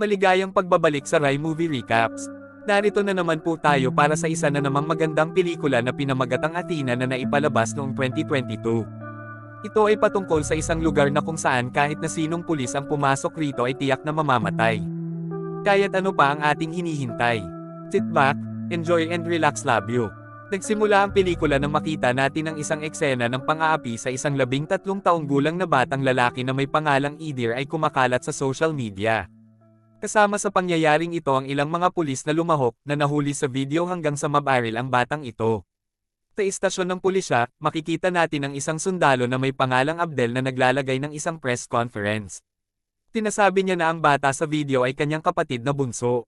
Maligayang pagbabalik sa Rai Movie Recaps. Narito na naman po tayo para sa isa na namang magandang pelikula na pinamagatang Athena na naipalabas noong 2022. Ito ay patungkol sa isang lugar na kung saan kahit na sinong pulis ang pumasok rito ay tiyak na mamamatay. Kaya't ano pa ang ating hinihintay? Sit back, enjoy and relax labyo. Nagsimula ang pelikula nang makita natin ang isang eksena ng pang-aapi sa isang 13 taong gulang na batang lalaki na may pangalang Edir ay kumakalat sa social media. Kasama sa pangyayaring ito ang ilang mga pulis na lumahok na nahuli sa video hanggang sa mabaril ang batang ito. Sa istasyon ng pulisya, makikita natin ang isang sundalo na may pangalang Abdel na naglalagay ng isang press conference. Tinasabi niya na ang bata sa video ay kanyang kapatid na bunso.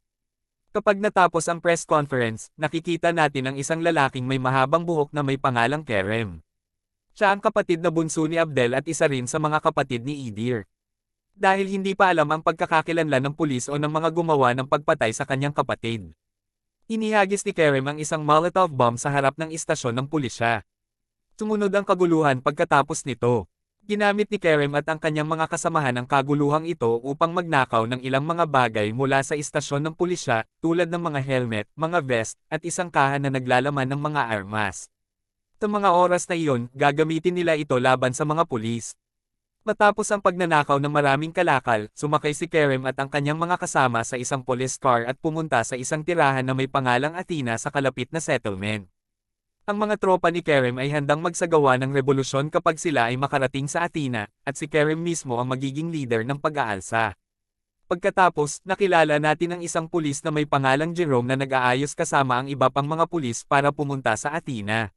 Kapag natapos ang press conference, nakikita natin ang isang lalaking may mahabang buhok na may pangalang Kerem. Siya ang kapatid na bunso ni Abdel at isa rin sa mga kapatid ni Edir. Dahil hindi pa alam ang pagkakakilanlan ng pulis o ng mga gumawa ng pagpatay sa kanyang kapatid. Inihagis ni Kerem ang isang Molotov bomb sa harap ng istasyon ng pulisya. Sumunod ang kaguluhan pagkatapos nito. Ginamit ni Kerem at ang kanyang mga kasamahan ang kaguluhang ito upang magnakaw ng ilang mga bagay mula sa istasyon ng pulisya tulad ng mga helmet, mga vest, at isang kahan na naglalaman ng mga armas. Sa mga oras na iyon, gagamitin nila ito laban sa mga pulis. Matapos ang pagnanakaw ng maraming kalakal, sumakay si Kerem at ang kanyang mga kasama sa isang police car at pumunta sa isang tirahan na may pangalang Athena sa kalapit na settlement. Ang mga tropa ni Kerem ay handang magsagawa ng revolusyon kapag sila ay makarating sa Athena, at si Kerem mismo ang magiging leader ng pag-aalsa. Pagkatapos, nakilala natin ang isang pulis na may pangalang Jerome na nag-aayos kasama ang iba pang mga pulis para pumunta sa Athena.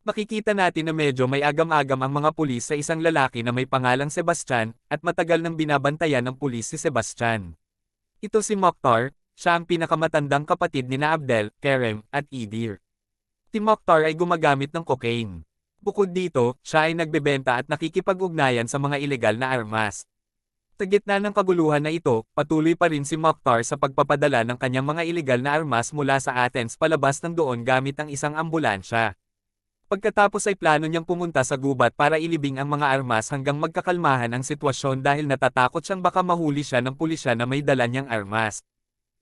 Makikita natin na medyo may agam-agam ang mga pulis sa isang lalaki na may pangalang Sebastian, at matagal nang binabantayan ng pulis si Sebastian. Ito si Mokhtar, siya ang pinakamatandang kapatid ni na Abdel, Kerem, at Edir. Si Mokhtar ay gumagamit ng cocaine. Bukod dito, siya ay nagbebenta at nakikipag-ugnayan sa mga ilegal na armas. Sa gitna ng kaguluhan na ito, patuloy pa rin si Mokhtar sa pagpapadala ng kanyang mga ilegal na armas mula sa Athens palabas ng doon gamit ang isang ambulansya. Pagkatapos ay plano niyang pumunta sa gubat para ilibing ang mga armas hanggang magkakalmahan ang sitwasyon dahil natatakot siyang baka mahuli siya ng pulisya na may dala niyang armas.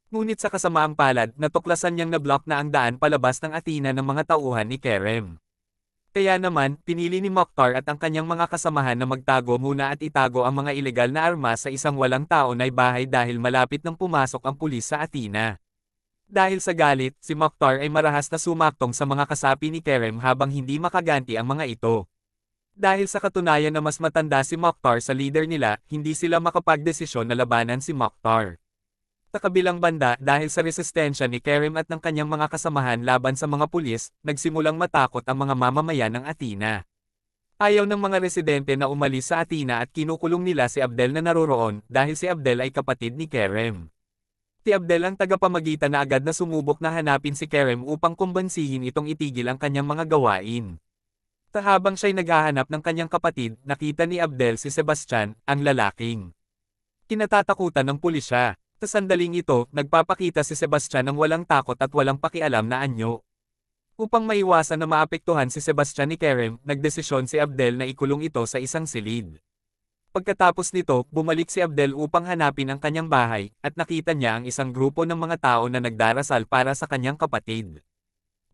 Ngunit sa kasamaang palad, natuklasan niyang na-block na ang daan palabas ng Athena ng mga tauhan ni Kerem. Kaya naman, pinili ni Mokhtar at ang kanyang mga kasamahan na magtago muna at itago ang mga ilegal na armas sa isang walang tao na bahay dahil malapit nang pumasok ang pulis sa Athena. Dahil sa galit, si Mokhtar ay marahas na sumaktong sa mga kasapi ni Kerem habang hindi makaganti ang mga ito. Dahil sa katunayan na mas matanda si Mokhtar sa leader nila, hindi sila makapagdesisyon na labanan si Mokhtar. Sa kabilang banda, dahil sa resistensya ni Kerem at ng kanyang mga kasamahan laban sa mga pulis, nagsimulang matakot ang mga mamamayan ng Athena. Ayaw ng mga residente na umalis sa Athena at kinukulong nila si Abdel na naroroon dahil si Abdel ay kapatid ni Kerem. Si Abdel ang tagapamagitan na agad na sumubok na hanapin si Kerem upang kumbansihin itong itigil ang kanyang mga gawain. Habang siya'y naghahanap ng kanyang kapatid, nakita ni Abdel si Sebastian, ang lalaking kinatatakutan ng pulisya. Sa sandaling ito, nagpapakita si Sebastian ng walang takot at walang pakialam na anyo. Upang maiwasan na maapektuhan si Sebastian ni Kerem, nagdesisyon si Abdel na ikulong ito sa isang silid. Pagkatapos nito, bumalik si Abdel upang hanapin ang kanyang bahay, at nakita niya ang isang grupo ng mga tao na nagdarasal para sa kanyang kapatid.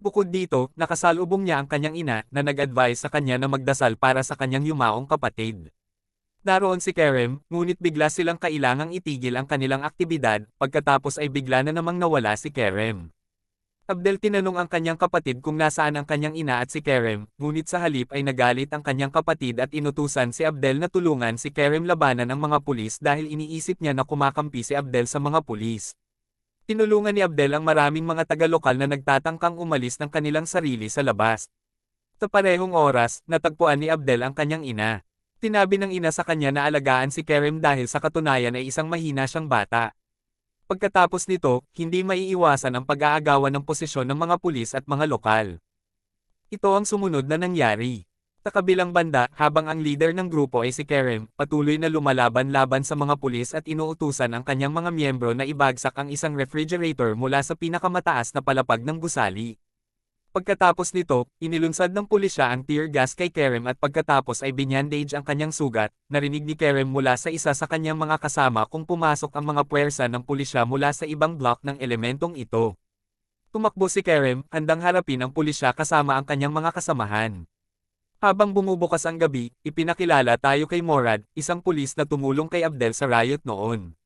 Bukod dito, nakasalubong niya ang kanyang ina na nag-advise sa kanya na magdasal para sa kanyang yumaong kapatid. Naroon si Kerem, ngunit bigla silang kailangang itigil ang kanilang aktibidad, pagkatapos ay bigla na namang nawala si Kerem. Abdel tinanong ang kanyang kapatid kung nasaan ang kanyang ina at si Kerem, ngunit sa halip ay nagalit ang kanyang kapatid at inutusan si Abdel na tulungan si Kerem labanan ng mga pulis dahil iniisip niya na kumakampi si Abdel sa mga pulis. Tinulungan ni Abdel ang maraming mga taga-lokal na nagtatangkang umalis ng kanilang sarili sa labas. Sa parehong oras, natagpuan ni Abdel ang kanyang ina. Tinabi ng ina sa kanya na alagaan si Kerem dahil sa katunayan ay isang mahina siyang bata. Pagkatapos nito, hindi maiiwasan ang pag-aagawan ng posisyon ng mga pulis at mga lokal. Ito ang sumunod na nangyari. Sa kabilang banda, habang ang leader ng grupo ay si Kerem, patuloy na lumalaban-laban sa mga pulis at inuutusan ang kanyang mga miyembro na ibagsak ang isang refrigerator mula sa pinakamataas na palapag ng gusali. Pagkatapos nito, inilunsad ng pulisya ang tear gas kay Kerem at pagkatapos ay binyandage ang kanyang sugat. Narinig ni Kerem mula sa isa sa kanyang mga kasama kung pumasok ang mga puwersa ng pulisya mula sa ibang block ng elementong ito. Tumakbo si Kerem, handang harapin ang pulisya kasama ang kanyang mga kasamahan. Habang bumubukas ang gabi, ipinakilala tayo kay Morad, isang pulis na tumulong kay Abdel sa riot noon.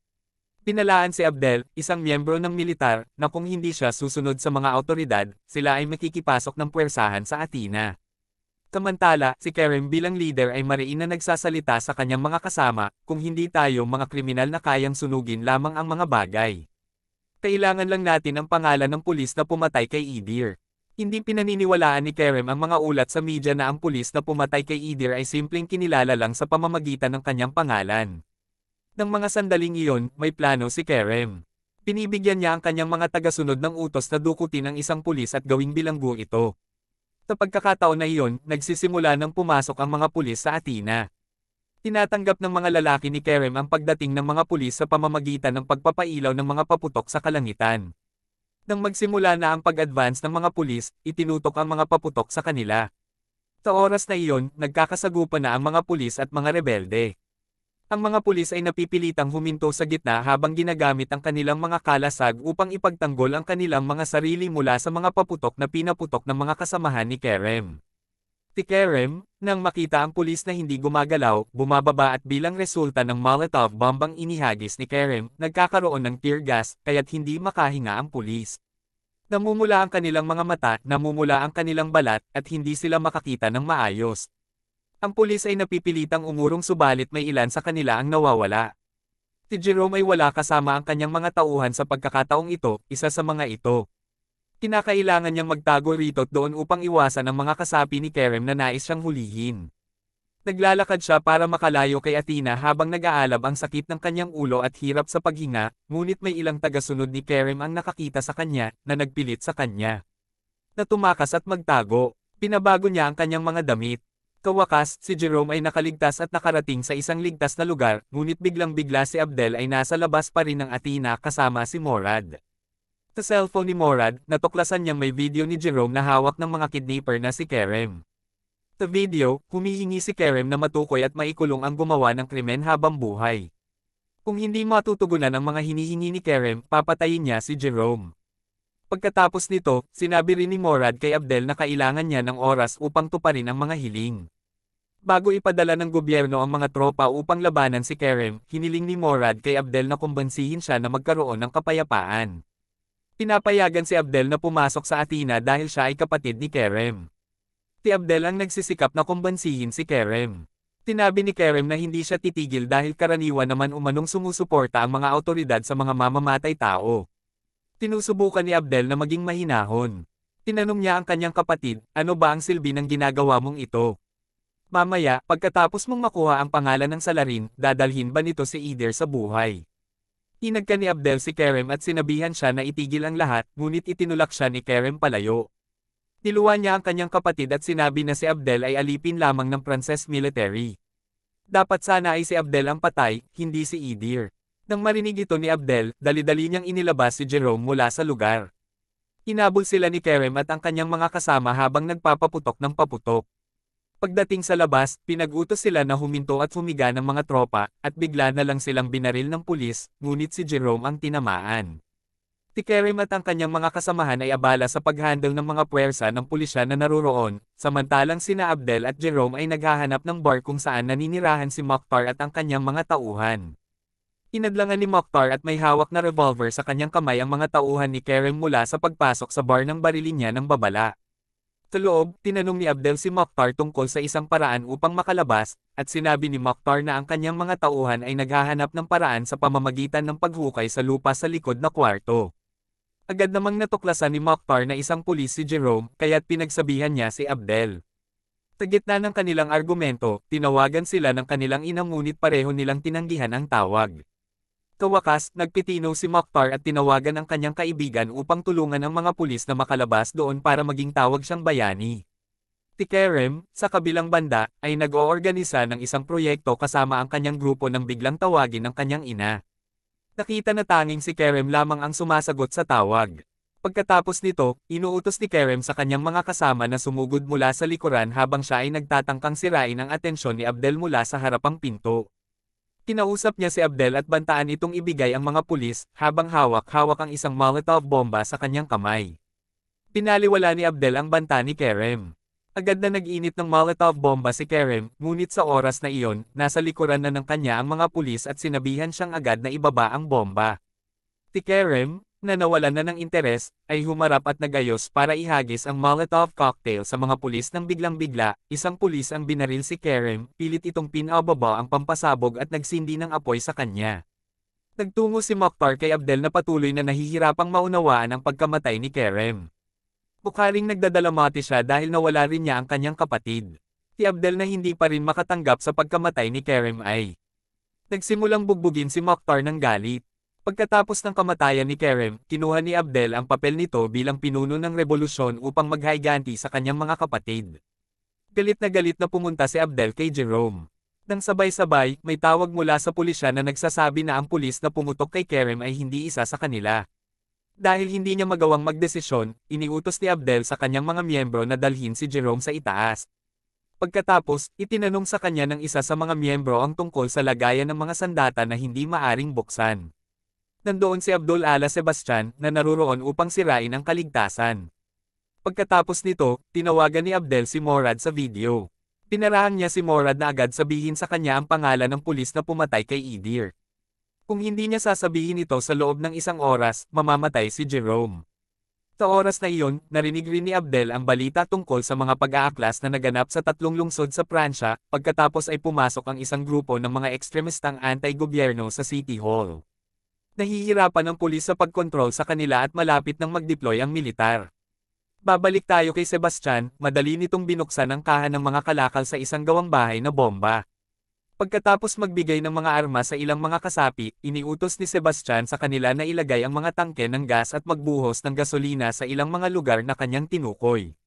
Pinalaan si Abdel, isang miyembro ng militar, na kung hindi siya susunod sa mga awtoridad, sila ay makikipasok ng puwersahan sa Athena. Samantala, si Kerem bilang leader ay mariin na nagsasalita sa kanyang mga kasama, kung hindi tayo mga kriminal na kayang sunugin lamang ang mga bagay. Kailangan lang natin ang pangalan ng pulis na pumatay kay Idir. Hindi pinaniniwalaan ni Kerem ang mga ulat sa media na ang pulis na pumatay kay Idir ay simpleng kinilala lang sa pamamagitan ng kanyang pangalan. Nang mga sandaling iyon, may plano si Kerem. Pinibigyan niya ang kanyang mga tagasunod ng utos na dukutin ang isang pulis at gawing bilanggo ito. Sa pagkakataon na iyon, nagsisimula ng pumasok ang mga pulis sa Athena. Tinatanggap ng mga lalaki ni Kerem ang pagdating ng mga pulis sa pamamagitan ng pagpapailaw ng mga paputok sa kalangitan. Nang magsimula na ang pag-advance ng mga pulis, itinutok ang mga paputok sa kanila. Sa oras na iyon, nagkakasagupa na ang mga pulis at mga rebelde. Ang mga pulis ay napipilitang huminto sa gitna habang ginagamit ang kanilang mga kalasag upang ipagtanggol ang kanilang mga sarili mula sa mga paputok na pinaputok ng mga kasamahan ni Kerem. Si Kerem, nang makita ang pulis na hindi gumagalaw, bumababa at bilang resulta ng Molotov bombang inihagis ni Kerem, nagkakaroon ng tear gas, kaya't hindi makahinga ang pulis. Namumula ang kanilang mga mata, namumula ang kanilang balat, at hindi sila makakita ng maayos. Ang pulis ay napipilitang umurong subalit may ilan sa kanila ang nawawala. Si Jerome ay wala kasama ang kanyang mga tauhan sa pagkakataong ito, isa sa mga ito. Kinakailangan niyang magtago rito at doon upang iwasan ang mga kasapi ni Kerem na nais siyang hulihin. Naglalakad siya para makalayo kay Athena habang nag-aalab ang sakit ng kanyang ulo at hirap sa paghinga, ngunit may ilang tagasunod ni Kerem ang nakakita sa kanya, na nagpilit sa kanya na tumakas at magtago. Pinabago niya ang kanyang mga damit. Kawakas, si Jerome ay nakaligtas at nakarating sa isang ligtas na lugar, ngunit biglang-bigla si Abdel ay nasa labas pa rin ng Athena kasama si Morad. Sa cellphone ni Morad, natuklasan niyang may video ni Jerome na hawak ng mga kidnapper na si Kerem. Sa video, humihingi si Kerem na matukoy at maikulong ang gumawa ng krimen habang buhay. Kung hindi matutugunan ang mga hinihingi ni Kerem, papatayin niya si Jerome. Pagkatapos nito, sinabi rin ni Morad kay Abdel na kailangan niya ng oras upang tuparin ang mga hiling. Bago ipadala ng gobyerno ang mga tropa upang labanan si Kerem, hiniling ni Morad kay Abdel na kumbansihin siya na magkaroon ng kapayapaan. Pinapayagan si Abdel na pumasok sa Athena dahil siya ay kapatid ni Kerem. Si Abdel ang nagsisikap na kumbansihin si Kerem. Sinabi ni Kerem na hindi siya titigil dahil karaniwan naman umanong sumusuporta ang mga awtoridad sa mga mamamatay tao. Tinusubukan ni Abdel na maging mahinahon. Tinanong niya ang kanyang kapatid, ano ba ang silbi ng ginagawa mong ito? Mamaya, pagkatapos mong makuha ang pangalan ng salarin, dadalhin ba nito si Idir sa buhay? Hinagka ni Abdel si Kerem at sinabihan siya na itigil ang lahat, ngunit itinulak siya ni Kerem palayo. Niluwa niya ang kanyang kapatid at sinabi na si Abdel ay alipin lamang ng Pranses military. Dapat sana ay si Abdel ang patay, hindi si Idir. Nang marinig ito ni Abdel, dali-dali niyang inilabas si Jerome mula sa lugar. Hinabol sila ni Kerem at ang kanyang mga kasama habang nagpapaputok ng paputok. Pagdating sa labas, pinag-utos sila na huminto at humiga ng mga tropa, at bigla na lang silang binaril ng pulis, ngunit si Jerome ang tinamaan. Si Kerem at ang kanyang mga kasamahan ay abala sa pag-handle ng mga puwersa ng pulisya na naroroon, samantalang sina Abdel at Jerome ay naghahanap ng bar kung saan naninirahan si Mokhtar at ang kanyang mga tauhan. Inadlangan ni Mokhtar at may hawak na revolver sa kanyang kamay ang mga tauhan ni Kerem mula sa pagpasok sa bar ng barilin niya ng babala. Sa loob, tinanong ni Abdel si Mokhtar tungkol sa isang paraan upang makalabas, at sinabi ni Mokhtar na ang kanyang mga tauhan ay naghahanap ng paraan sa pamamagitan ng paghukay sa lupa sa likod na kwarto. Agad namang natuklasan ni Mokhtar na isang pulis si Jerome, kaya't pinagsabihan niya si Abdel. Sa gitna ng kanilang argumento, tinawagan sila ng kanilang ina ngunit pareho nilang tinanggihan ang tawag. Kawakas, nagpitino si Mokhtar at tinawagan ang kanyang kaibigan upang tulungan ang mga pulis na makalabas doon para maging tawag siyang bayani. Si Kerem, sa kabilang banda, ay nag-oorganisa ng isang proyekto kasama ang kanyang grupo nang biglang tawagin ng kanyang ina. Nakita na tanging si Kerem lamang ang sumasagot sa tawag. Pagkatapos nito, inuutos ni Kerem sa kanyang mga kasama na sumugod mula sa likuran habang siya ay nagtatangkang sirain ang atensyon ni Abdel mula sa harapang pinto. Kinausap niya si Abdel at bantaan itong ibigay ang mga pulis, habang hawak-hawak ang isang Molotov bomba sa kanyang kamay. Pinaliwala ni Abdel ang banta ni Kerem. Agad na nag-init ng Molotov bomba si Kerem, ngunit sa oras na iyon, nasa likuran na ng kanya ang mga pulis at sinabihan siyang agad na ibaba ang bomba. Si Kerem, na nawalan na ng interes, ay humarap at nagayos para ihagis ang Molotov cocktail sa mga pulis nang biglang-bigla, isang pulis ang binaril si Kerem, pilit itong pinababa ang pampasabog at nagsindi ng apoy sa kanya. Nagtungo si Mokhtar kay Abdel na patuloy na nahihirapang maunawaan ang pagkamatay ni Kerem. Mukharing nagdadalamati siya dahil nawala rin niya ang kanyang kapatid. Si Abdel na hindi pa rin makatanggap sa pagkamatay ni Kerem ay nagsimulang bugbugin si Mokhtar ng galit. Pagkatapos ng kamatayan ni Kerem, kinuha ni Abdel ang papel nito bilang pinuno ng revolusyon upang maghayganti sa kanyang mga kapatid. Galit na pumunta si Abdel kay Jerome. Nang sabay-sabay, may tawag mula sa pulisya na nagsasabi na ang pulis na pumutok kay Kerem ay hindi isa sa kanila. Dahil hindi niya magawang magdesisyon, iniutos ni Abdel sa kanyang mga miyembro na dalhin si Jerome sa itaas. Pagkatapos, itinanong sa kanya ng isa sa mga miyembro ang tungkol sa lagayan ng mga sandata na hindi maaring buksan. Nandoon si Abdul Ala Sebastian na naruroon upang sirain ang kaligtasan. Pagkatapos nito, tinawagan ni Abdel si Morad sa video. Pinarahan niya si Morad na agad sabihin sa kanya ang pangalan ng pulis na pumatay kay Idir. Kung hindi niya sasabihin ito sa loob ng isang oras, mamamatay si Jerome. Sa oras na iyon, narinig rin ni Abdel ang balita tungkol sa mga pag-aaklas na naganap sa 3 lungsod sa Pransya, pagkatapos ay pumasok ang isang grupo ng mga ekstremistang anti-gobyerno sa City Hall. Nahihirapan ang pulis sa pagkontrol sa kanila at malapit nang mag-deploy ang militar. Babalik tayo kay Sebastian, madali nitong binuksan ang kaha ng mga kalakal sa isang gawang bahay na bomba. Pagkatapos magbigay ng mga armas sa ilang mga kasapi, iniutos ni Sebastian sa kanila na ilagay ang mga tangke ng gas at magbuhos ng gasolina sa ilang mga lugar na kanyang tinukoy.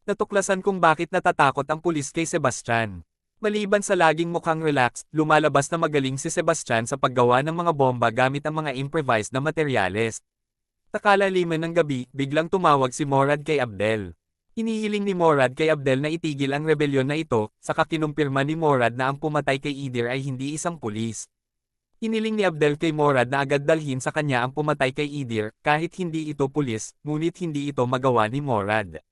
Natuklasan kung bakit natatakot ang pulis kay Sebastian. Maliban sa laging mukhang relaxed, lumalabas na magaling si Sebastian sa paggawa ng mga bomba gamit ang mga improvised na materyales. Takalaliman ng gabi, biglang tumawag si Morad kay Abdel. Hinihiling ni Morad kay Abdel na itigil ang rebelyon na ito, saka kinumpirma ni Morad na ang pumatay kay Idir ay hindi isang pulis. Hiniling ni Abdel kay Morad na agad dalhin sa kanya ang pumatay kay Idir, kahit hindi ito pulis, ngunit hindi ito magawa ni Morad.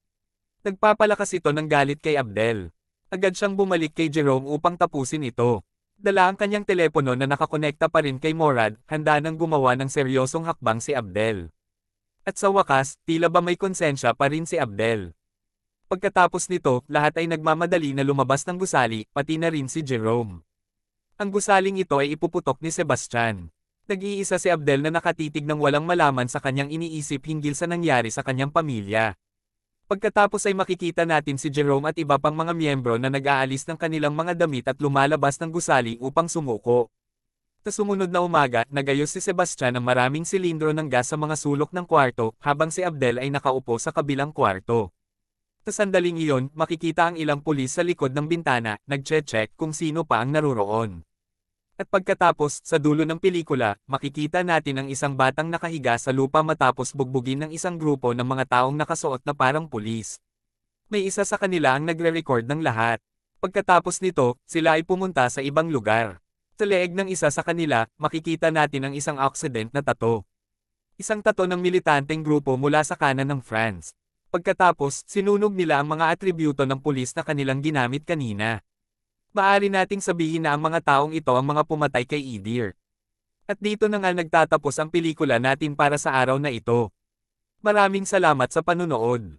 Nagpapalakas ito ng galit kay Abdel. Agad siyang bumalik kay Jerome upang tapusin ito. Dala ang kanyang telepono na nakakonekta pa rin kay Morad, handa nang gumawa ng seryosong hakbang si Abdel. At sa wakas, tila ba may konsensya pa rin si Abdel. Pagkatapos nito, lahat ay nagmamadali na lumabas ng gusali, pati na rin si Jerome. Ang gusaling ito ay ipuputok ni Sebastian. Nag-iisa si Abdel na nakatitig ng walang malaman sa kanyang iniisip hinggil sa nangyari sa kanyang pamilya. Pagkatapos ay makikita natin si Jerome at iba pang mga miyembro na nag-aalis ng kanilang mga damit at lumalabas ng gusali upang sumuko. Sa sumunod na umaga, nagayos si Sebastian ng maraming silindro ng gas sa mga sulok ng kwarto, habang si Abdel ay nakaupo sa kabilang kwarto. Sa sandaling iyon, makikita ang ilang pulis sa likod ng bintana, nagche-check kung sino pa ang naruroon. At pagkatapos, sa dulo ng pelikula, makikita natin ang isang batang nakahiga sa lupa matapos bugbugin ng isang grupo ng mga taong nakasuot na parang pulis. May isa sa kanila ang nagre-record ng lahat. Pagkatapos nito, sila ay pumunta sa ibang lugar. Sa leeg ng isa sa kanila, makikita natin ang isang accident na tato. Isang tato ng militanteng grupo mula sa kanan ng France. Pagkatapos, sinunog nila ang mga atributo ng pulis na kanilang ginamit kanina. Maaari nating sabihin na ang mga taong ito ang mga pumatay kay Idir. At dito na nga nagtatapos ang pelikula natin para sa araw na ito. Maraming salamat sa panunood.